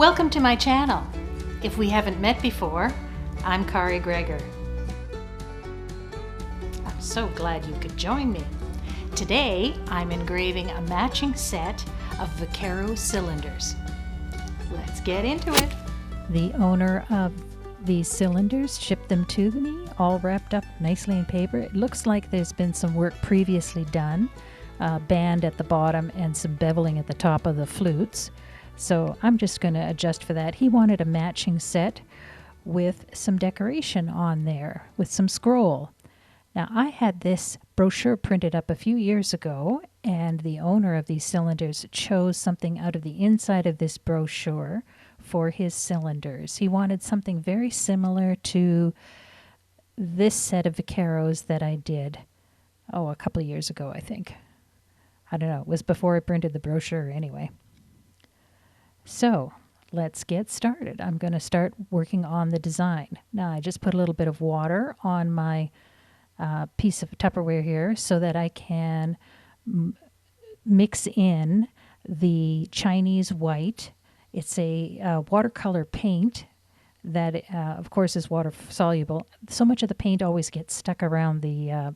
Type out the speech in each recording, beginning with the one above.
Welcome to my channel. If we haven't met before, I'm Karri Gregor. I'm so glad you could join me. Today, I'm engraving a matching set of Vaquero cylinders. Let's get into it. The owner of these cylinders shipped them to me, all wrapped up nicely in paper. It looks like there's been some work previously done, band at the bottom and some beveling at the top of the flutes. So I'm just going to adjust for that. He wanted a matching set with some decoration on there, with some scroll. Now, I had this brochure printed up a few years ago, and the owner of these cylinders chose something out of the inside of this brochure for his cylinders. He wanted something very similar to this set of Vaqueros that I did, a couple of years ago, I think. I don't know. It was before I printed the brochure anyway. So let's get started. I'm going to start working on the design. Now, I just put a little bit of water on my piece of Tupperware here so that I can mix in the Chinese white. It's a watercolor paint that, of course, is water soluble. So much of the paint always gets stuck around the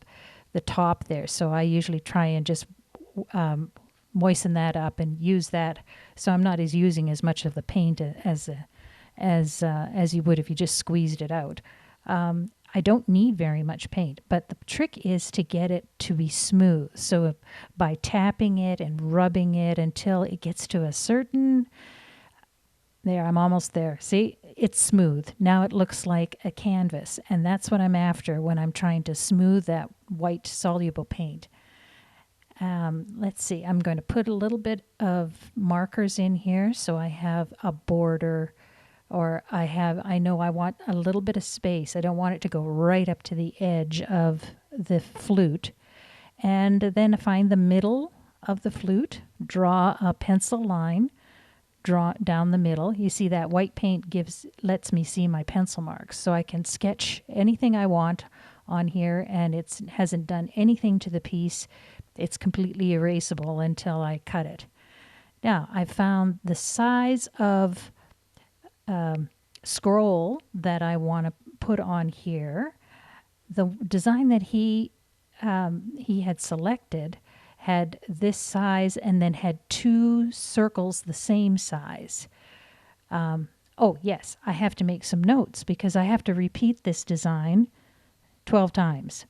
top there, so I usually try and just moisten that up and use that, so I'm not using as much of the paint as you would if you just squeezed it out. I don't need very much paint, but the trick is to get it to be smooth. So by tapping it and rubbing it until it gets to a certain, there, I'm almost there. See, it's smooth. Now it looks like a canvas, and that's what I'm after when I'm trying to smooth that white soluble paint. Let's see, I'm going to put a little bit of markers in here so I have a border, or I know I want a little bit of space. I don't want it to go right up to the edge of the flute. And then find the middle of the flute, draw a pencil line, draw down the middle. You see that white paint lets me see my pencil marks, so I can sketch anything I want on here, and it hasn't done anything to the piece. It's completely erasable until I cut it. Now, I found the size of scroll that I want to put on here. The design that he had selected had this size and then had two circles the same size. Oh, yes, I have to make some notes because I have to repeat this design 12 times.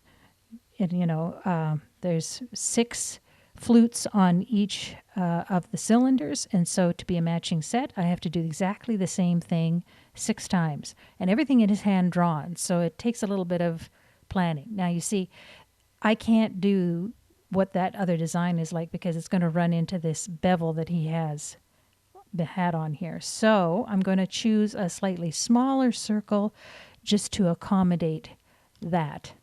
And, there's 6 flutes on each of the cylinders, and so to be a matching set, I have to do exactly the same thing 6 times. And everything is hand-drawn, so it takes a little bit of planning. Now, you see, I can't do what that other design is like because it's going to run into this bevel that he has had on here. So I'm going to choose a slightly smaller circle just to accommodate that.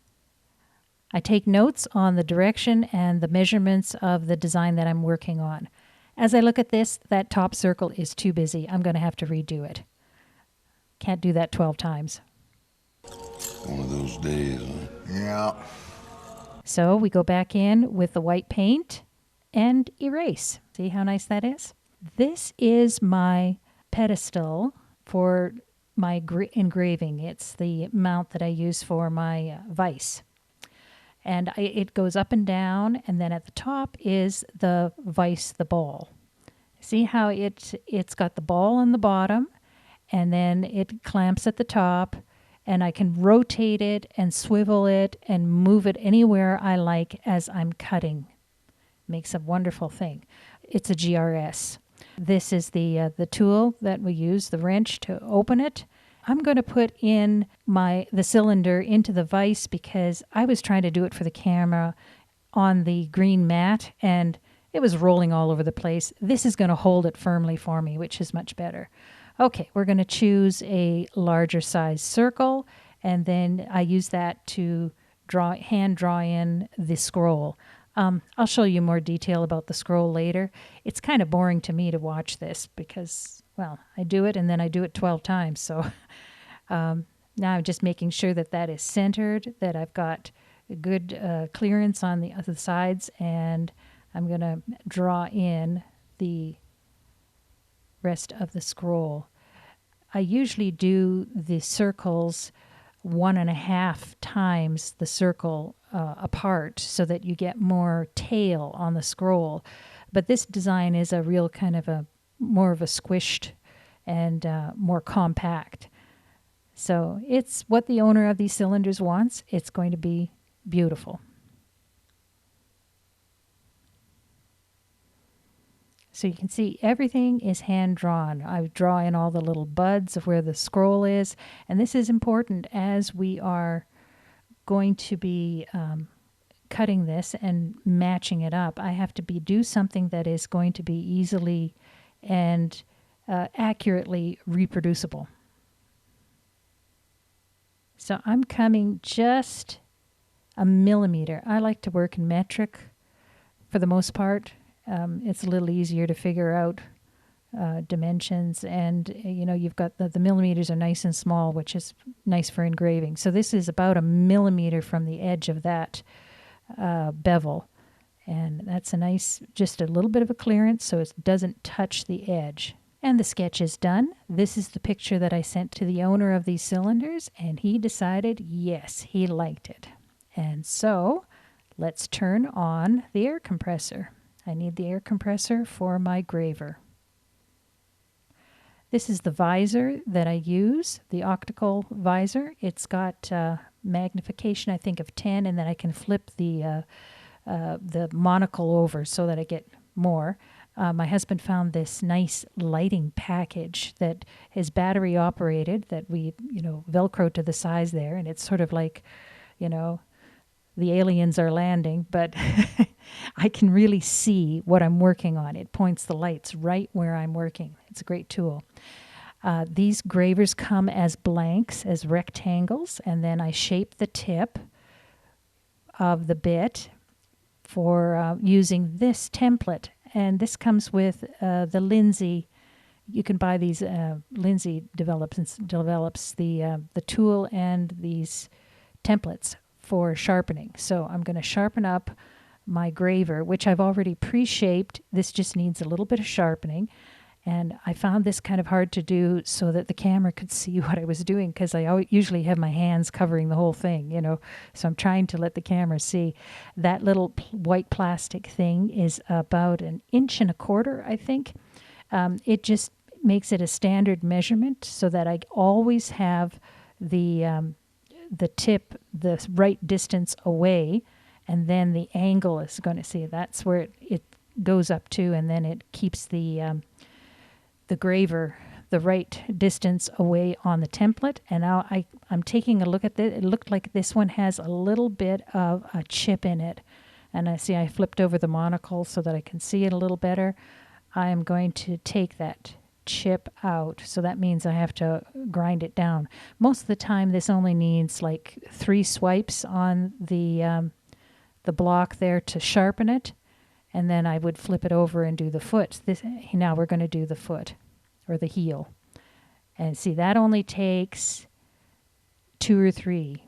I take notes on the direction and the measurements of the design that I'm working on. As I look at this, that top circle is too busy. I'm going to have to redo it. Can't do that 12 times. One of those days, huh? Yeah. So we go back in with the white paint and erase. See how nice that is? This is my pedestal for my engraving. It's the mount that I use for my vise. And it goes up and down, and then at the top is the vise, the ball. See how it's got the ball on the bottom, and then it clamps at the top, and I can rotate it and swivel it and move it anywhere I like as I'm cutting. Makes a wonderful thing. It's a GRS. This is the tool that we use, the wrench, to open it. I'm going to put in the cylinder into the vise because I was trying to do it for the camera on the green mat, and it was rolling all over the place. This is going to hold it firmly for me, which is much better. Okay, we're going to choose a larger size circle, and then I use that to hand draw in the scroll. I'll show you more detail about the scroll later. It's kind of boring to me to watch this because, well, I do it and then I do it 12 times. So now I'm just making sure that that is centered, that I've got a good clearance on the other sides, and I'm going to draw in the rest of the scroll. I usually do the circles 1.5 times the circle apart so that you get more tail on the scroll. But this design is a real kind of a more of a squished and more compact. So it's what the owner of these cylinders wants. It's going to be beautiful. So you can see everything is hand drawn. I draw in all the little buds of where the scroll is. And this is important as we are going to be cutting this and matching it up. I have to do something that is going to be easily and accurately reproducible. So I'm coming just a millimeter. I like to work in metric for the most part. It's a little easier to figure out dimensions, and you've got the millimeters are nice and small, which is nice for engraving. So this is about 1 millimeter from the edge of that bevel, and that's a nice, just a little bit of a clearance so it doesn't touch the edge. And the sketch is done. This is the picture that I sent to the owner of these cylinders, and he decided yes, he liked it. And so let's turn on the air compressor. I need the air compressor for my graver. This is the visor that I use, the optical visor. It's got magnification, I think, of 10, and then I can flip the monocle over so that I get more. My husband found this nice lighting package that is battery operated that we, Velcro to the sides there, and it's sort of like, the aliens are landing, but I can really see what I'm working on. It points the lights right where I'm working. It's a great tool. These gravers come as blanks, as rectangles, and then I shape the tip of the bit for using this template. And this comes with the Lindsay. You can buy these. Lindsay develops the tool and these templates for sharpening. So I'm going to sharpen up my graver, which I've already pre-shaped. This just needs a little bit of sharpening. And I found this kind of hard to do so that the camera could see what I was doing, because I usually have my hands covering the whole thing, So I'm trying to let the camera see. That little white plastic thing is about 1.25 inches, I think. It just makes it a standard measurement so that I always have the tip the right distance away, and then the angle is going to see. That's where it goes up to, and then it keeps the graver the right distance away on the template. And now I'm taking a look at this. It looked like this one has a little bit of a chip in it, and I flipped over the monocle so that I can see it a little better. I am going to take that chip out, so that means I have to grind it down. Most of the time this only needs like 3 swipes on the block there to sharpen it, and then I would flip it over and do the foot. Now we're going to do the foot or the heel, and see, that only takes 2 or 3.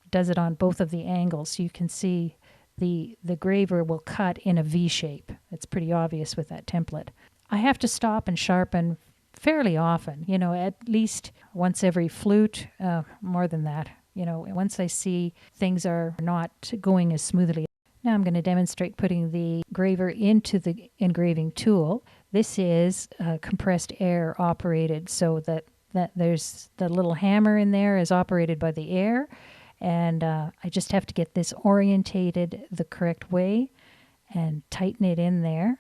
Does it on both of the angles, so you can see the graver will cut in a V shape. It's pretty obvious with that template. I have to stop and sharpen fairly often, at least once every flute, more than that. Once I see things are not going as smoothly. Now I'm going to demonstrate putting the graver into the engraving tool. This is compressed air operated, so that there's the little hammer in there is operated by the air, and I just have to get this orientated the correct way and tighten it in there,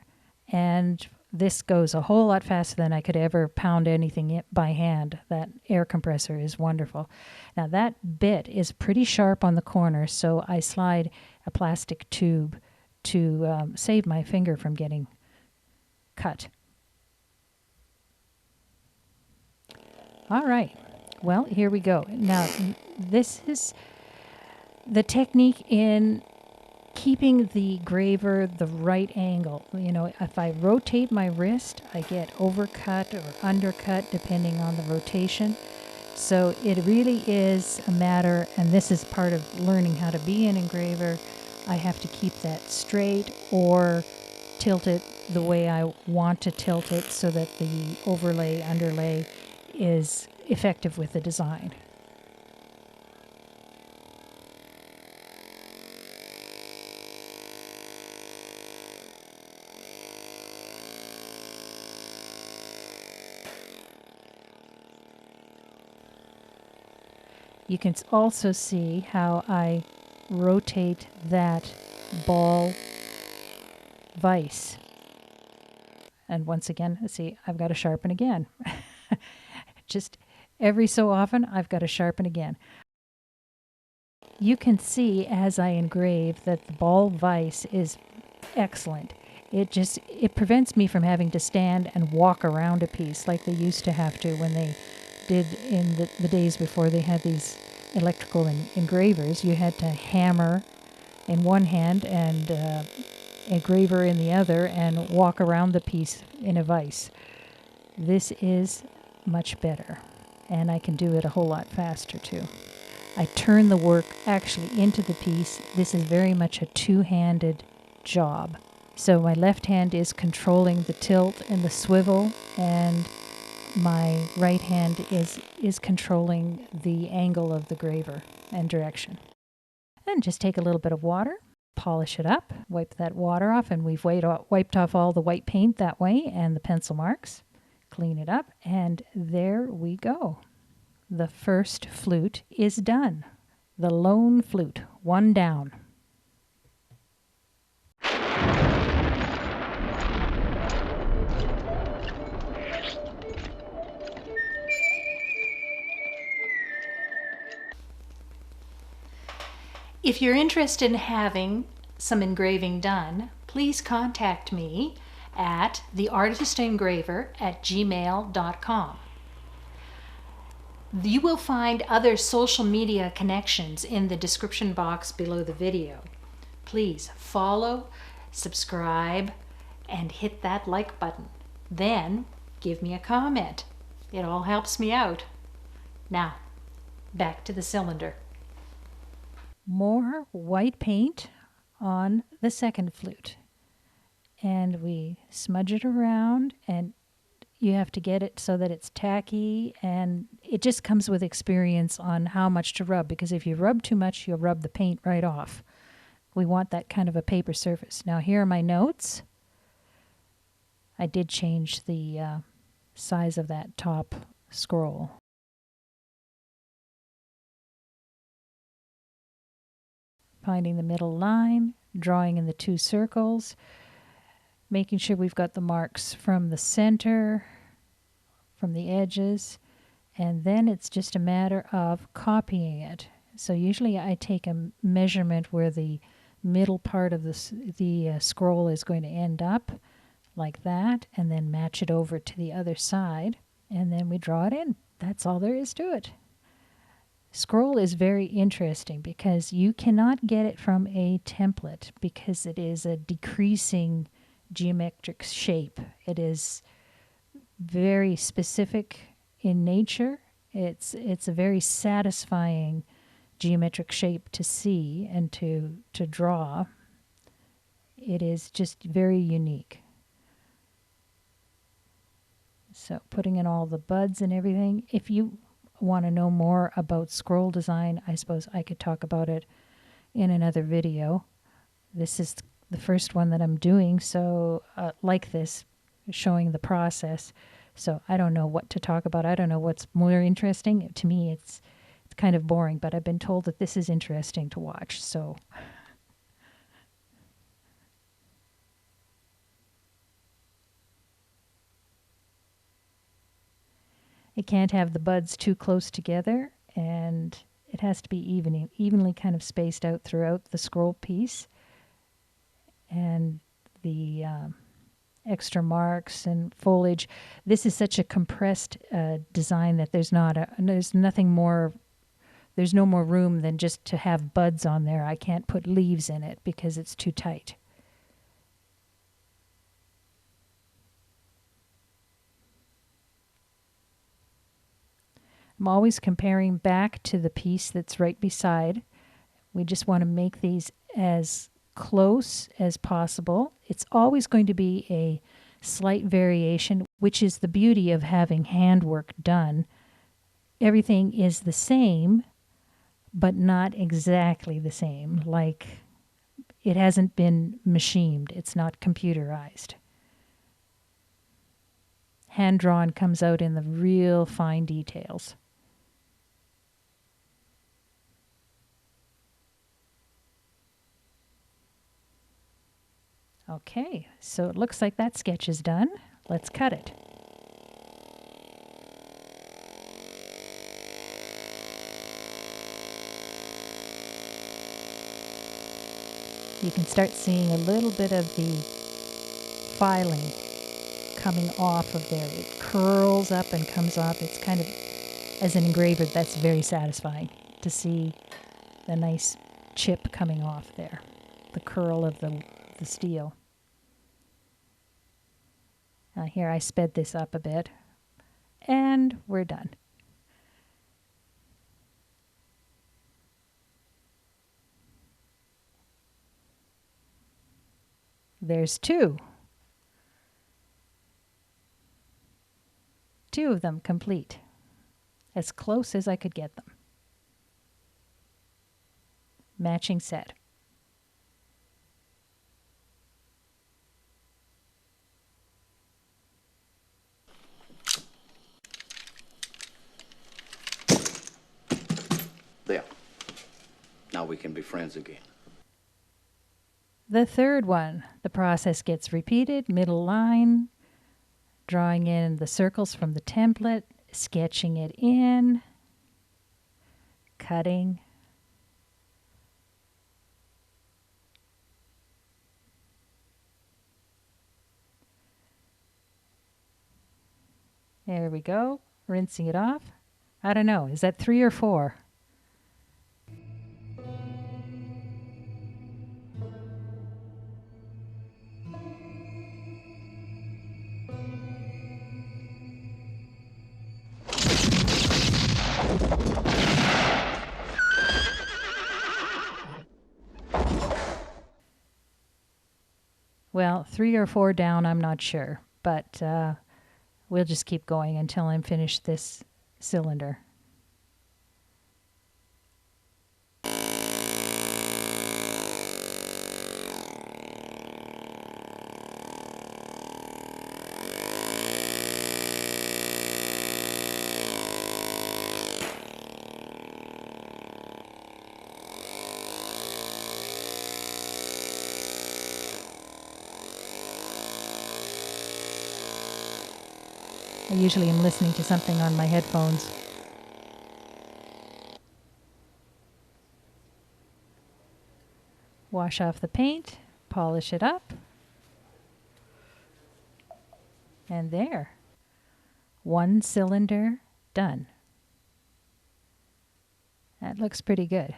and this goes a whole lot faster than I could ever pound anything by hand. That air compressor is wonderful. Now that bit is pretty sharp on the corner, so I slide a plastic tube to save my finger from getting cut. All right, well, here we go. Now this is the technique in keeping the graver the right angle. If I rotate my wrist, I get overcut or undercut depending on the rotation. So it really is a matter, and this is part of learning how to be an engraver, I have to keep that straight or tilt it the way I want to tilt it so that the overlay, underlay is effective with the design. You can also see how I rotate that ball vise. And once again, see, I've got to sharpen again. Just every so often, I've got to sharpen again. You can see as I engrave that the ball vise is excellent. It prevents me from having to stand and walk around a piece like they used to have to when they did in the days before they had these electrical engravers. You had to hammer in one hand and engraver in the other and walk around the piece in a vise. This is much better, and I can do it a whole lot faster too. I turn the work actually into the piece. This is very much a two-handed job. So my left hand is controlling the tilt and the swivel, and my right hand is controlling the angle of the graver and direction. And just take a little bit of water, polish it up, wipe that water off, and we've wiped off all the white paint that way and the pencil marks. Clean it up, and there we go. The first flute is done. The lone flute, one down. If you're interested in having some engraving done, please contact me at TheArtistEngraver@gmail.com. You will find other social media connections in the description box below the video. Please follow, subscribe, and hit that like button. Then give me a comment. It all helps me out. Now, back to the cylinder. More white paint on the second flute. And we smudge it around, and you have to get it so that it's tacky, and it just comes with experience on how much to rub, because if you rub too much, you'll rub the paint right off. We want that kind of a paper surface. Now here are my notes. I did change the size of that top scroll. Finding the middle line, drawing in the two circles, making sure we've got the marks from the center, from the edges, and then it's just a matter of copying it. So usually I take a measurement where the middle part of the scroll is going to end up, like that, and then match it over to the other side, and then we draw it in. That's all there is to it. Scroll is very interesting because you cannot get it from a template because it is a decreasing geometric shape. It is very specific in nature. It's a very satisfying geometric shape to see and to draw. It is just very unique. So putting in all the buds and everything. If you want to know more about scroll design, I suppose I could talk about it in another video. This is the first one that I'm doing, so like this, showing the process. So I don't know what to talk about. I don't know what's more interesting. To me, it's kind of boring, but I've been told that this is interesting to watch. So it can't have the buds too close together, and it has to be evenly kind of spaced out throughout the scroll piece. And the extra marks and foliage. This is such a compressed design that there's no more room than just to have buds on there. I can't put leaves in it because it's too tight. I'm always comparing back to the piece that's right beside. We just want to make these as close as possible. It's always going to be a slight variation, which is the beauty of having handwork done. Everything is the same, but not exactly the same. Like, it hasn't been machined. It's not computerized. Hand-drawn comes out in the real fine details. Okay, so it looks like that sketch is done. Let's cut it. You can start seeing a little bit of the filing coming off of there. It curls up and comes off. It's kind of, as an engraver, that's very satisfying to see the nice chip coming off there, the curl of the steel. Now here I sped this up a bit, and we're done. There's two. Two of them complete, as close as I could get them. Matching set. There. Now we can be friends again. The third one, the process gets repeated, middle line, drawing in the circles from the template, sketching it in, cutting. There we go, rinsing it off. I don't know, is that 3 or 4? Well, 3 or 4 down, I'm not sure, but we'll just keep going until I'm finished this cylinder. I usually am listening to something on my headphones. Wash off the paint, polish it up, and there. One cylinder done. That looks pretty good.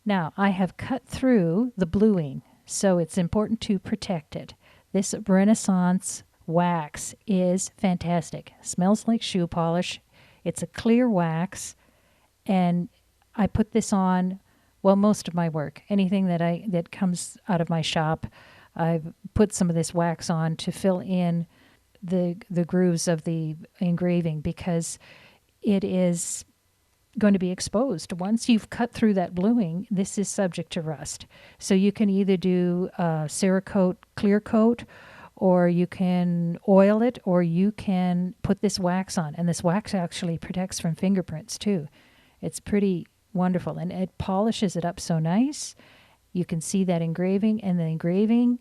Now, I have cut through the bluing, so it's important to protect it. This Renaissance wax is fantastic. Smells like shoe polish. It's a clear wax, and I put this on, well, most of my work. Anything that comes out of my shop, I've put some of this wax on to fill in the grooves of the engraving, because it is going to be exposed. Once you've cut through that bluing, this is subject to rust. So you can either do a Cerakote clear coat, or you can oil it, or you can put this wax on. And this wax actually protects from fingerprints too. It's pretty wonderful, and it polishes it up so nice. You can see that engraving, and the engraving,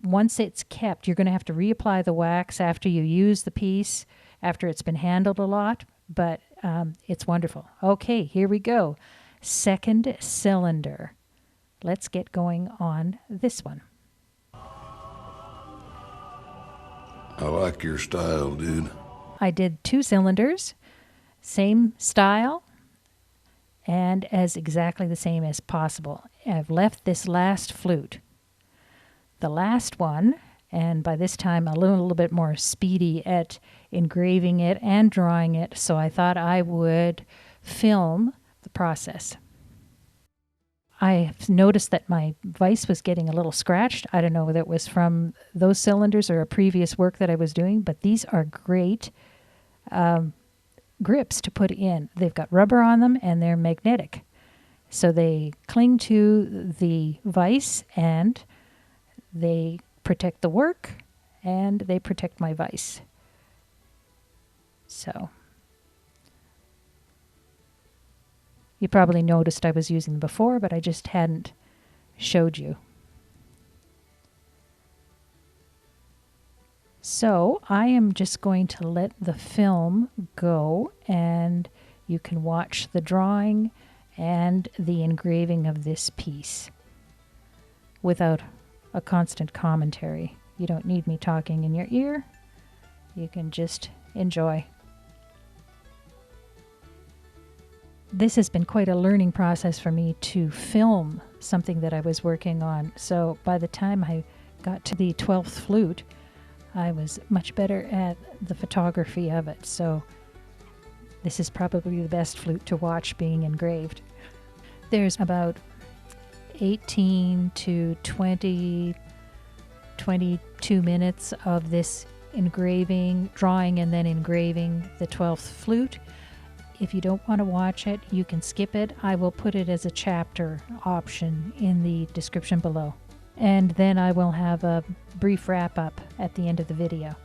once it's kept, you're going to have to reapply the wax after you use the piece, after it's been handled a lot, but it's wonderful. Okay, here we go. Second cylinder. Let's get going on this one. I like your style, dude. I did 2 cylinders, same style, and as exactly the same as possible. I've left this last flute. The last one, and by this time a little bit more speedy at engraving it and drawing it, so I thought I would film the process. I've noticed that my vise was getting a little scratched. I don't know whether it was from those cylinders or a previous work that I was doing, but these are great grips to put in. They've got rubber on them and they're magnetic. So they cling to the vise and they protect the work and they protect my vise. So you probably noticed I was using them before, but I just hadn't showed you. So I am just going to let the film go and you can watch the drawing and the engraving of this piece without a constant commentary. You don't need me talking in your ear. You can just enjoy. This has been quite a learning process for me to film something that I was working on. So by the time I got to the 12th flute, I was much better at the photography of it. So this is probably the best flute to watch being engraved. There's about 18 to 22 minutes of this engraving, drawing, and then engraving the 12th flute. If you don't want to watch it, you can skip it. I will put it as a chapter option in the description below. And then I will have a brief wrap up at the end of the video.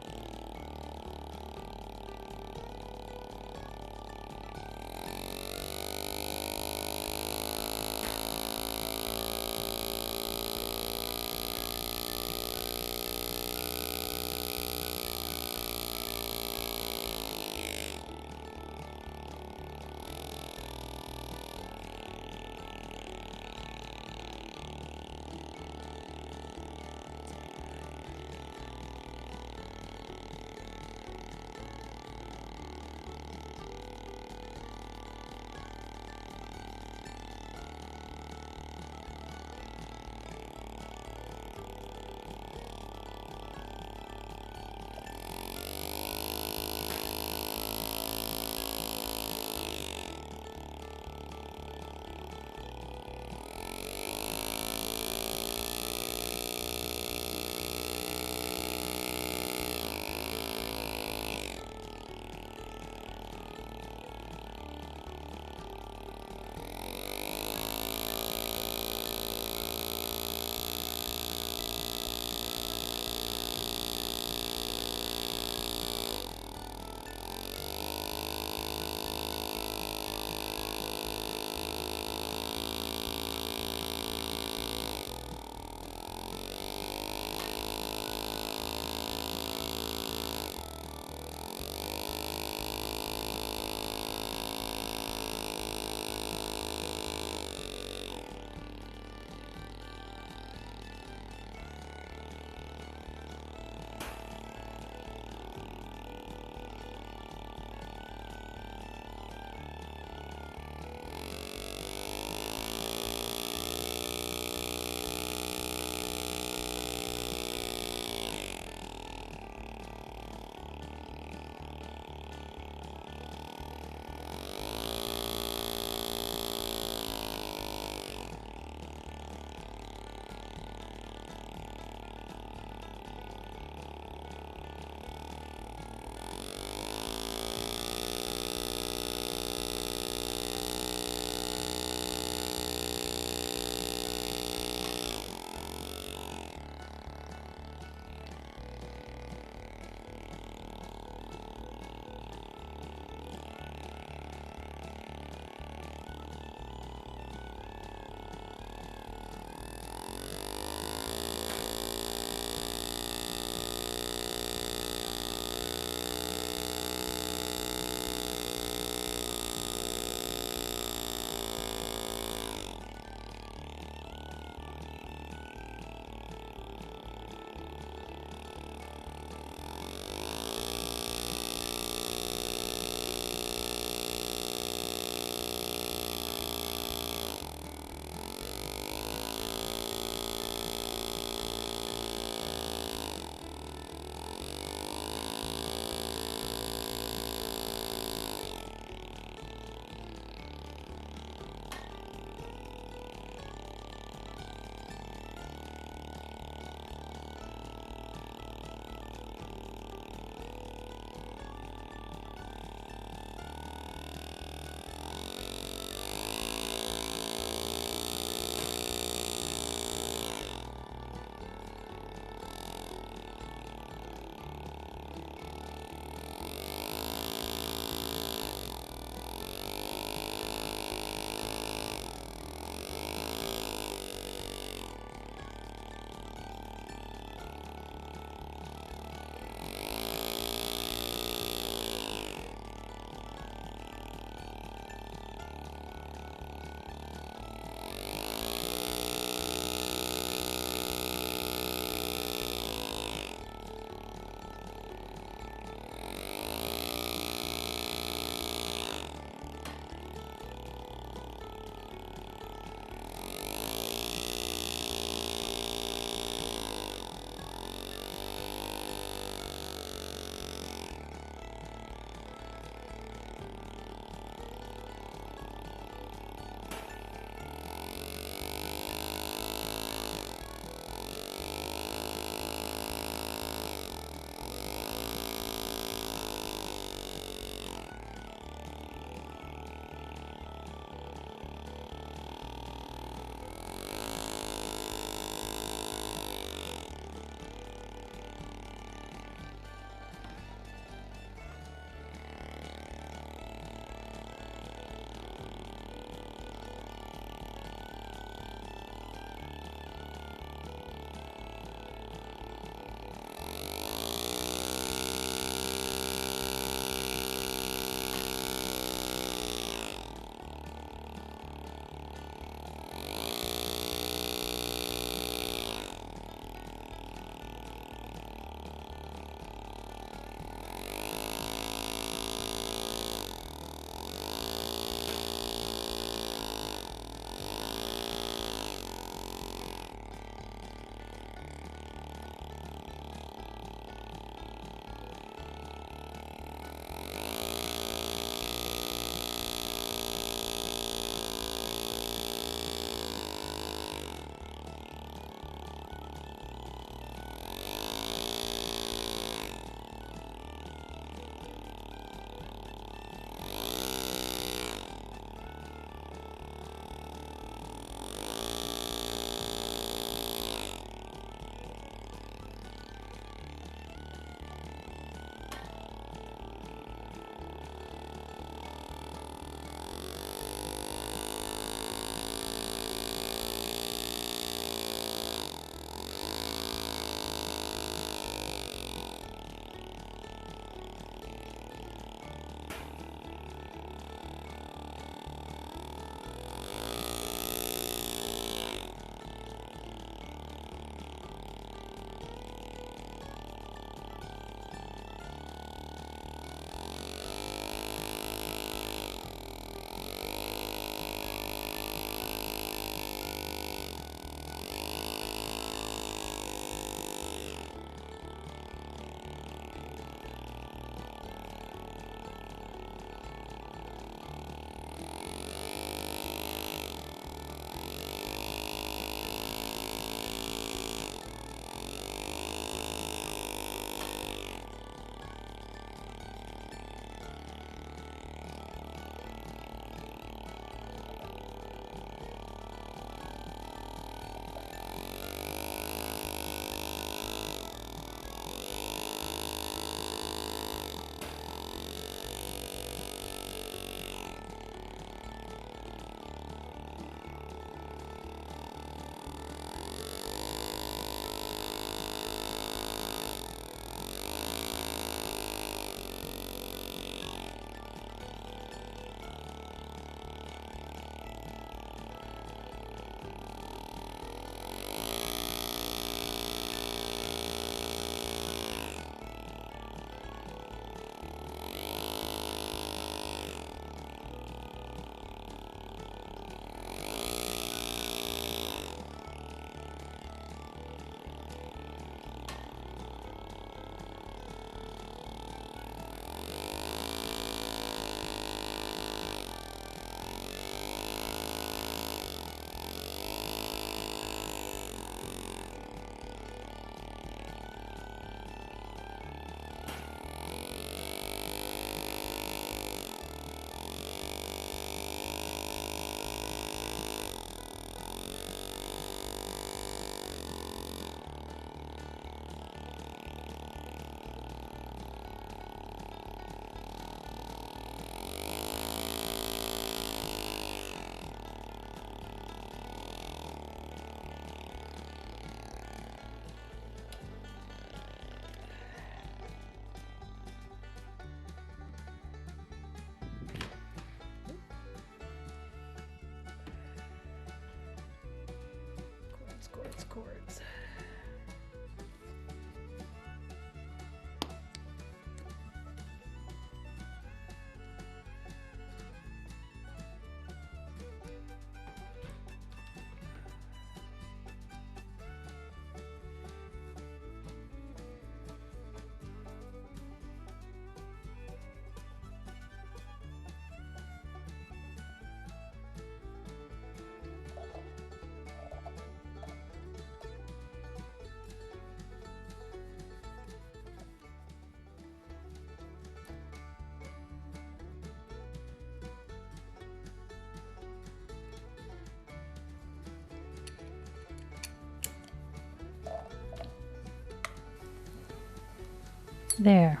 There.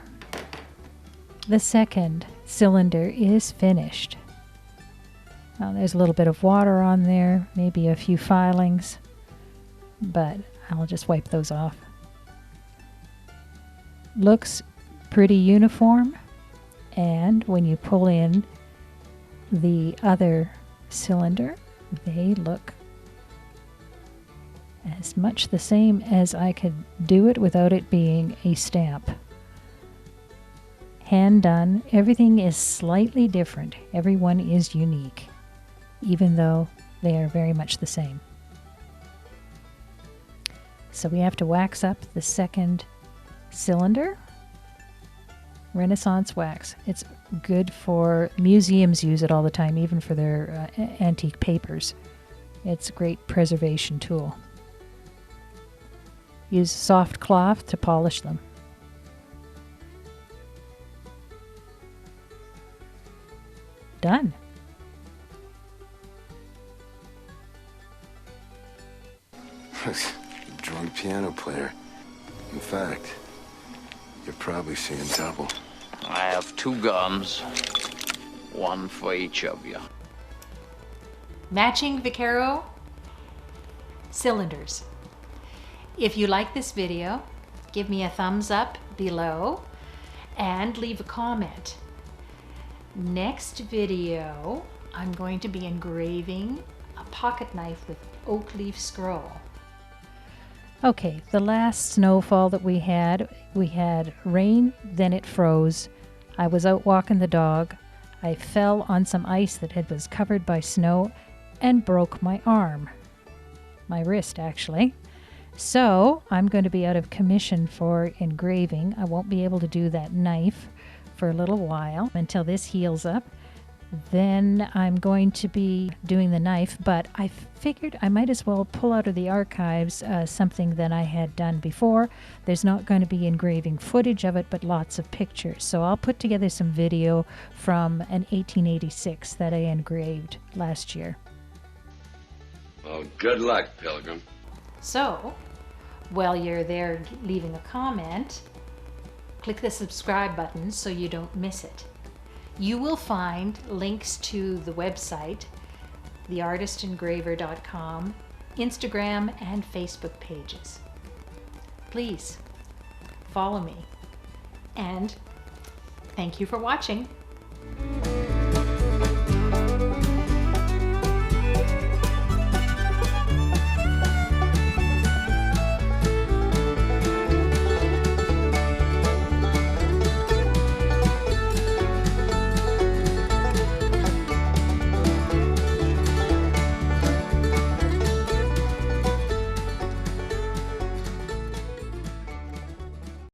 The second cylinder is finished. Now there's a little bit of water on there, maybe a few filings, but I'll just wipe those off. Looks pretty uniform, and when you pull in the other cylinder, they look as much the same as I could do it without it being a stamp. Hand done. Everything is slightly different. Everyone is unique, even though they are very much the same. So we have to wax up the second cylinder. Renaissance wax. It's good for museums, use it all the time, even for their antique papers. It's a great preservation tool. Use soft cloth to polish them. Done. Drunk piano player. In fact, you're probably seeing double. I have 2 guns, one for each of you. Matching Vaquero cylinders. If you like this video, give me a thumbs up below and leave a comment. Next video, I'm going to be engraving a pocket knife with oak leaf scroll. Okay, the last snowfall that we had rain, then it froze. I was out walking the dog. I fell on some ice that was covered by snow and broke my arm. My wrist, actually. So I'm going to be out of commission for engraving. I won't be able to do that knife for a little while until this heals up. Then I'm going to be doing the knife, but I figured I might as well pull out of the archives something that I had done before. There's not going to be engraving footage of it, but lots of pictures. So I'll put together some video from an 1886 that I engraved last year. Well, good luck, Pilgrim. So, while you're there leaving a comment, click the subscribe button so you don't miss it. You will find links to the website, TheArtistEngraver.com, Instagram and Facebook pages. Please follow me, and thank you for watching.